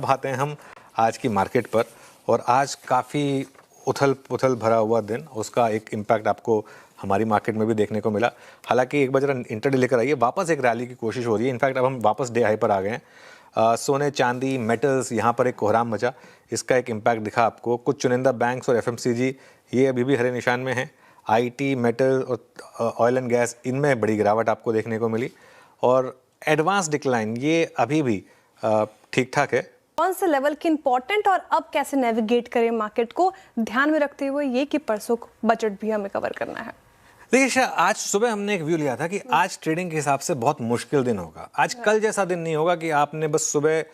अब आते हैं हम आज की मार्केट पर, और आज काफ़ी उथल पुथल भरा हुआ दिन, उसका एक इम्पैक्ट आपको हमारी मार्केट में भी देखने को मिला। हालांकि एक बार इंटरडे लेकर आइए, वापस एक रैली की कोशिश हो रही है। इनफैक्ट अब हम वापस डे हाई पर आ गए हैं। सोने चांदी मेटल्स, यहाँ पर एक कोहराम मचा, इसका एक इम्पैक्ट दिखा आपको। कुछ चुनिंदा बैंक्स और एफएमसीजी ये अभी भी हरे निशान में हैं। आईटी, मेटल और ऑयल एंड गैस, इनमें बड़ी गिरावट आपको देखने को मिली। और एडवांस डिक्लाइन ये अभी भी ठीक ठाक है। कौन से लेवल की इंपॉर्टेंट और अब कैसे नेविगेट करें मार्केट को ध्यान में रखते हुए, ये कि परसों बजट भी हमें कवर करना है। देखिए, आज सुबह हमने एक व्यू लिया था कि आज ट्रेडिंग के हिसाब से बहुत मुश्किल दिन होगा। आज कल जैसा दिन नहीं होगा कि आपने बस सुबह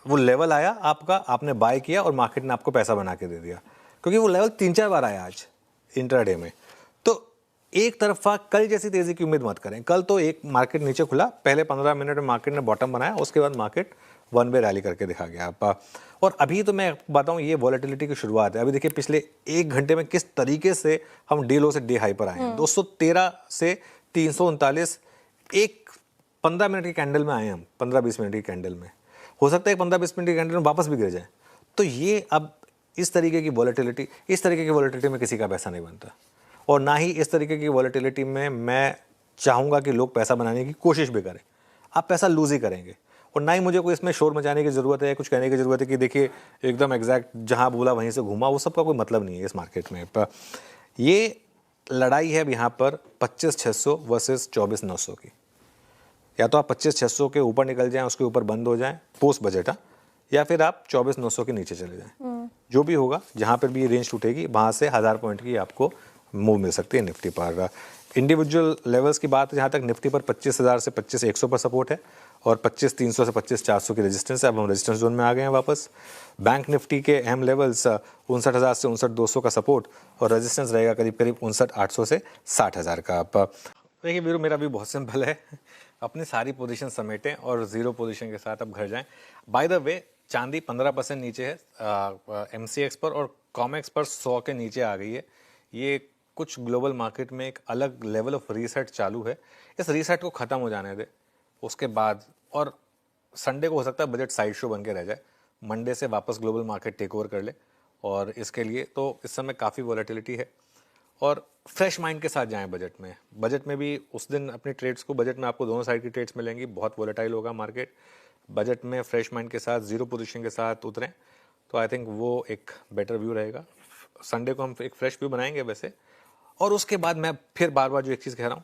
वो लेवल आया आपका, आपने बाय किया और मार्केट ने आपको पैसा बना के दे दिया, क्योंकि वो लेवल 3-4 बार आया आज इंट्राडे में। तो एक तरफा कल जैसी तेजी की उम्मीद मत करें। कल तो एक मार्केट नीचे खुला, पहले 15 मिनट में मार्केट ने बॉटम बनाया, उसके बाद मार्केट वन वे रैली करके दिखा गया आप। और अभी तो मैं बताऊं, ये वॉलेटिलिटी की शुरुआत है। अभी देखिए पिछले 1 घंटे में किस तरीके से हम डे लो से डे हाई पर आए हैं। 213 से 339 एक 15 मिनट की कैंडल में आए हम, 15-20 मिनट की कैंडल में। हो सकता है 15-20 मिनट की कैंडल में वापस भी गिर जाए। तो ये अब इस तरीके की वॉलेटिलिटी में किसी का पैसा नहीं बनता, और ना ही इस तरीके की वॉलेटिलिटी में मैं चाहूँगा कि लोग पैसा बनाने की कोशिश भी करें। आप पैसा लूज ही करेंगे। और ना ही मुझे कोई इसमें शोर मचाने की ज़रूरत है, कुछ कहने की ज़रूरत है कि देखिए एकदम एग्जैक्ट जहाँ बोला वहीं से घूमा, वो सब का कोई मतलब नहीं है इस मार्केट में। पर ये लड़ाई है अब यहाँ पर 25,600 वर्सेस 24,900 की। या तो आप 25,600 के ऊपर निकल जाएं, उसके ऊपर बंद हो जाएं पोस्ट बजट, या फिर आप 24,900 के नीचे चले जाएं। जो भी होगा, जहाँ पर भी ये रेंज टूटेगी वहाँ से 1000 पॉइंट की आपको मूव मिल सकती है निफ्टी पर। इंडिविजुअल लेवल्स की बात है, जहाँ तक निफ्टी पर 25,000 से 25,100 पर सपोर्ट है, और 25,300 से 25,400 की रेजिस्टेंस है। अब हम रेजिस्टेंस जोन में आ गए हैं वापस। बैंक निफ्टी के अहम लेवल्स 59,000 से 59,200 का सपोर्ट, और रेजिस्टेंस रहेगा करीब करीब 59,800 से 60,000 का। आप देखिए वीरू, मेरा भी बहुत सिंपल है, अपनी सारी पोजीशन समेटें और जीरो पोजीशन के साथ अब घर जाएं। बाय द वे, चांदी 15% नीचे है MCX पर, और कॉमेक्स पर 100 के नीचे आ गई है। ये कुछ ग्लोबल मार्केट में एक अलग लेवल ऑफ रीसेट चालू है। इस रीसेट को ख़त्म हो जाने दे, उसके बाद, और संडे को हो सकता है बजट साइड शो बन के रह जाए, मंडे से वापस ग्लोबल मार्केट टेक ओवर कर ले। और इसके लिए तो इस समय काफ़ी वॉलेटिलिटी है, और फ्रेश माइंड के साथ जाएं बजट में भी उस दिन अपनी ट्रेड्स को, बजट में आपको दोनों साइड की ट्रेड्स मिलेंगी, बहुत वॉलेटाइल होगा मार्केट। बजट में फ्रेश माइंड के साथ, जीरो पोजीशन के साथ उतरें, तो आई थिंक वो एक बेटर व्यू रहेगा। संडे को हम एक फ्रेश व्यू बनाएंगे वैसे, और उसके बाद मैं फिर बार बार जो एक चीज़ कह रहा हूँ,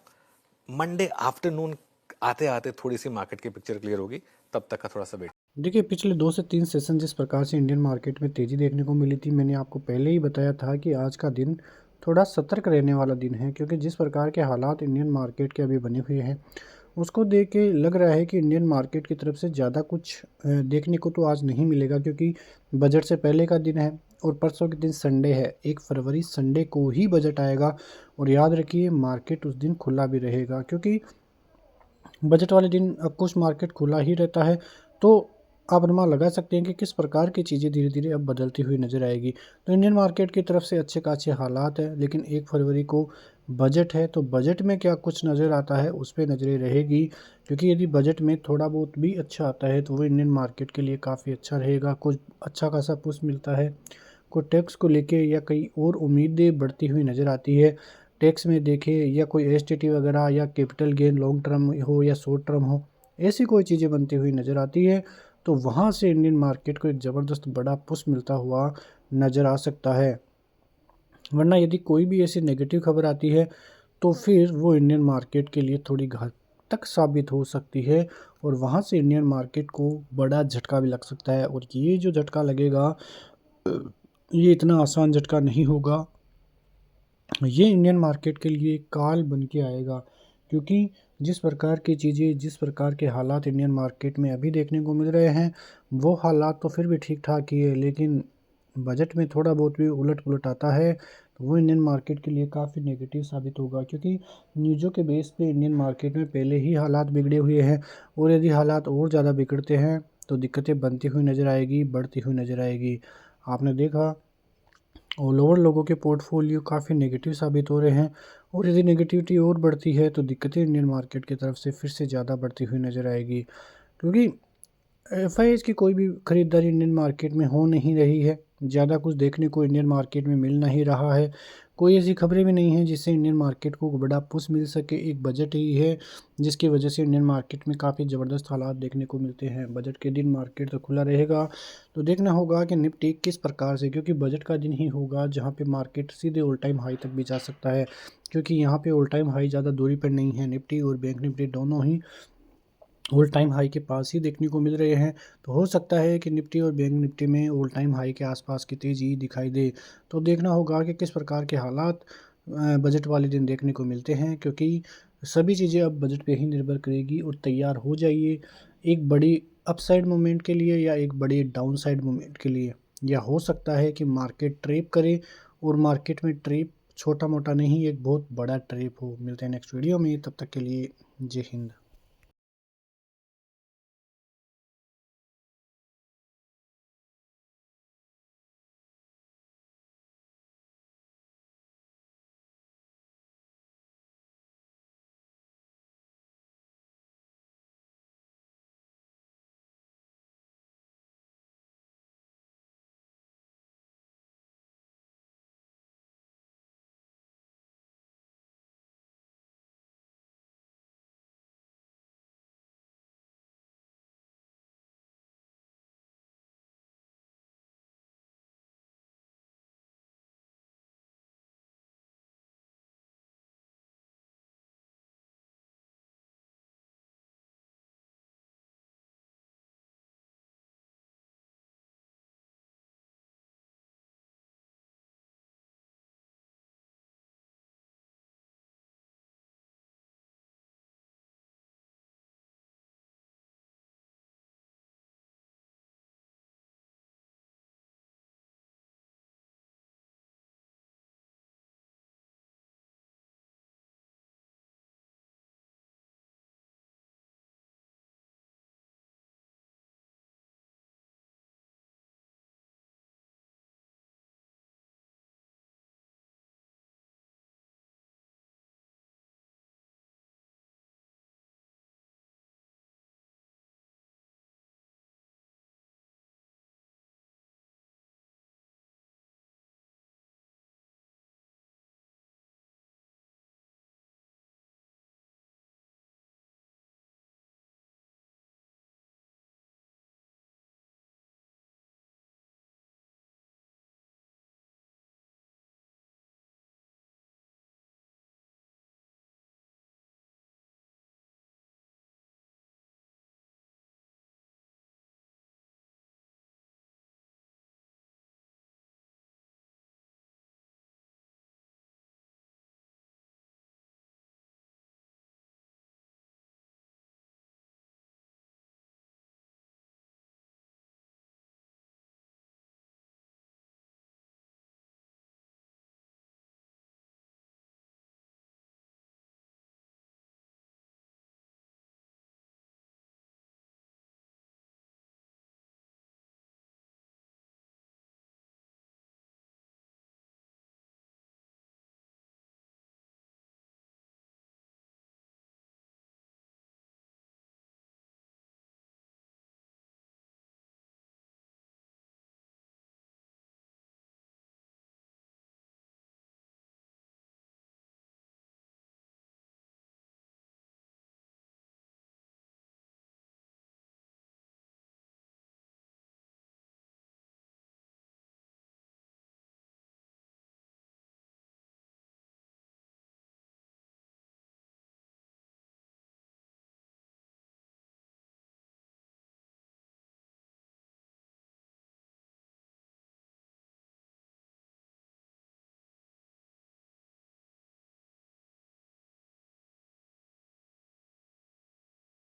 मंडे आफ्टरनून आते आते थोड़ी सी मार्केट की पिक्चर क्लियर होगी, तब तक का थोड़ा सा वेट। देखिए, पिछले 2 से 3 सेशन जिस प्रकार से इंडियन मार्केट में तेज़ी देखने को मिली थी, मैंने आपको पहले ही बताया था कि आज का दिन थोड़ा सतर्क रहने वाला दिन है, क्योंकि जिस प्रकार के हालात इंडियन मार्केट के अभी बने हुए हैं, उसको देख के लग रहा है कि इंडियन मार्केट की तरफ से ज़्यादा कुछ देखने को तो आज नहीं मिलेगा, क्योंकि बजट से पहले का दिन है और परसों के दिन संडे है। 1 फरवरी संडे को ही बजट आएगा, और याद रखिए मार्केट उस दिन खुला भी रहेगा, क्योंकि बजट वाले दिन कुछ मार्केट खुला ही रहता है। तो आप अनुमान लगा सकते हैं कि किस प्रकार की चीज़ें धीरे धीरे अब बदलती हुई नज़र आएगी। तो इंडियन मार्केट की तरफ से अच्छे खासे हालात हैं, लेकिन 1 फरवरी को बजट है, तो बजट में क्या कुछ नज़र आता है उस पर नज़रें रहेगी, क्योंकि यदि बजट में थोड़ा बहुत भी अच्छा आता है तो वो इंडियन मार्केट के लिए काफ़ी अच्छा रहेगा। कुछ अच्छा खासा पुश मिलता है, कोई टैक्स को लेके या कई और उम्मीदें बढ़ती हुई नज़र आती है। टैक्स में देखें या कोई एसटीटी वगैरह, या कैपिटल गेन लॉन्ग टर्म हो या शॉर्ट टर्म हो, ऐसी कोई चीज़ें बनती हुई नज़र आती है, तो वहाँ से इंडियन मार्केट को एक ज़बरदस्त बड़ा पुश मिलता हुआ नज़र आ सकता है। वरना यदि कोई भी ऐसी नेगेटिव खबर आती है तो फिर वो इंडियन मार्केट के लिए थोड़ी घातक साबित हो सकती है, और वहाँ से इंडियन मार्केट को बड़ा झटका भी लग सकता है। और ये जो झटका लगेगा, ये इतना आसान झटका नहीं होगा, ये इंडियन मार्केट के लिए काल बन के आएगा, क्योंकि जिस प्रकार की चीज़ें, जिस प्रकार के हालात इंडियन मार्केट में अभी देखने को मिल रहे हैं, वो हालात तो फिर भी ठीक ठाक ही है, लेकिन बजट में थोड़ा बहुत भी उलट पुलट आता है तो वो इंडियन मार्केट के लिए काफ़ी नेगेटिव साबित होगा, क्योंकि न्यूज़ों के बेस पे इंडियन मार्केट में पहले ही हालात बिगड़े हुए हैं, और यदि हालात और ज़्यादा बिगड़ते हैं तो दिक्कतें बनती हुई नज़र आएगी, बढ़ती हुई नज़र आएगी। आपने देखा ऑल ओवर लोगों के पोर्टफोलियो काफ़ी नेगेटिव साबित हो रहे हैं, और यदि नेगेटिविटी और बढ़ती है तो दिक्कतें इंडियन मार्केट की तरफ से फिर से ज़्यादा बढ़ती हुई नज़र आएगी, क्योंकि एफआईएस की कोई भी ख़रीदारी इंडियन मार्केट में हो नहीं रही है। ज़्यादा कुछ देखने को इंडियन मार्केट में मिल नहीं रहा है। कोई ऐसी खबरें भी नहीं हैं जिससे इंडियन मार्केट को बड़ा पुश मिल सके। एक बजट ही है जिसकी वजह से इंडियन मार्केट में काफ़ी ज़बरदस्त हालात देखने को मिलते हैं। बजट के दिन मार्केट तो खुला रहेगा, तो देखना होगा कि निफ्टी किस प्रकार से, क्योंकि बजट का दिन ही होगा जहाँ पे मार्केट सीधे ऑल टाइम हाई तक भी जा सकता है, क्योंकि यहाँ पे ऑल टाइम हाई ज़्यादा दूरी पर नहीं है। निफ्टी और बैंक निफ्टी दोनों ही ऑल टाइम हाई के पास ही देखने को मिल रहे हैं। तो हो सकता है कि निफ्टी और बैंक निफ्टी में ऑल टाइम हाई के आसपास की तेज़ी दिखाई दे। तो देखना होगा कि किस प्रकार के हालात बजट वाले दिन देखने को मिलते हैं, क्योंकि सभी चीज़ें अब बजट पे ही निर्भर करेगी। और तैयार हो जाइए एक बड़ी अपसाइड मूवमेंट के लिए या एक बड़ी डाउनसाइड मूवमेंट के लिए। या हो सकता है कि मार्केट ट्रेप करे और मार्केट में ट्रेप छोटा मोटा नहीं, एक बहुत बड़ा ट्रेप हो। मिलते हैं नेक्स्ट वीडियो में, तब तक के लिए जय हिंद।